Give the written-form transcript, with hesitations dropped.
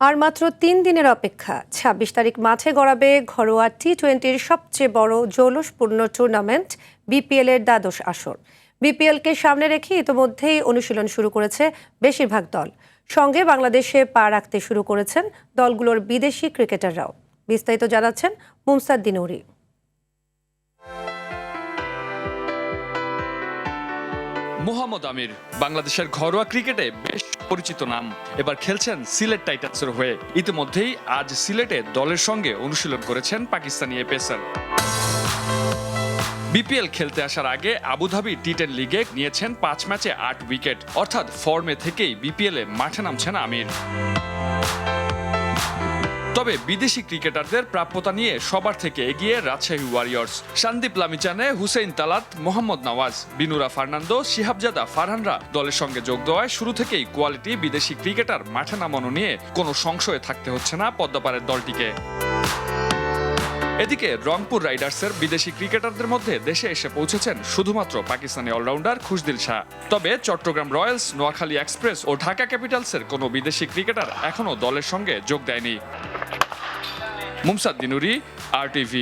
আর মাত্র ৩ দিনের অপেক্ষা ২৬ তারিখ মাঠে গড়াবে ঘরোয়া টি-20-র সবচেয়ে বড় জৌলুসপূর্ণ টুর্নামেন্ট বিপিএল এর দ্বাদশ আসর। বিপিএলকে সামনে রেখে ইতিমধ্যেই অনুশীলন শুরু করেছে বেশিরভাগ দল। সঙ্গে বাংলাদেশে পা রাখতে শুরু করেছেন দলগুলোর বিদেশি ক্রিকেটাররাও। বিস্তারিত জানাচ্ছেন মুমসাদ্দিন নুরী। মোহাম্মদ আমির বাংলাদেশের ঘরোয়া ক্রিকেটে বেশ পরিচিত নাম। এবার খেলছেন সিলেট টাইটান্সের হয়ে। ইতিমধ্যেই আজ সিলেটে দলের সঙ্গে অনুশীলন করেছেন পাকিস্তানি এ পেসার। বিপিএল খেলতে আসার আগে আবুধাবি টি10 লিগে নিয়েছেন 5 ম্যাচে 8 উইকেট, অর্থাৎ ফর্মে থেকেই বিপিএলে মাঠে নামছেন আমির। তবে বিদেশি ক্রিকেটারদের প্রাপ্যতা নিয়ে সবার থেকে এগিয়ে রাজশাহী ওয়ারিয়র্স। সন্দীপ লামিচানে, হুসেইন তালাত, মোহাম্মদ নওয়াজ, বিনুরা ফার্নান্দো, শিহাবজাদা ফারহানরা দলের সঙ্গে যোগ দেওয়ায় শুরু থেকেই কোয়ালিটি বিদেশি ক্রিকেটার মাঠে নামানো নিয়ে কোনো সংশয়ে থাকতে হচ্ছে না পদ্মপাড়ের দলটিকে। এদিকে রংপুর রাইডার্সের বিদেশি ক্রিকেটারদের মধ্যে দেশে এসে পৌঁছেছেন শুধুমাত্র পাকিস্তানি অলরাউন্ডার খুশদিল শাহ। তবে চট্টগ্রাম রয়্যালস, নোয়াখালী এক্সপ্রেস ও ঢাকা ক্যাপিটালসের কোনো বিদেশি ক্রিকেটার এখনও দলের সঙ্গে যোগ দেয়নি। মুমসাদ্দিন নুরী, RTV।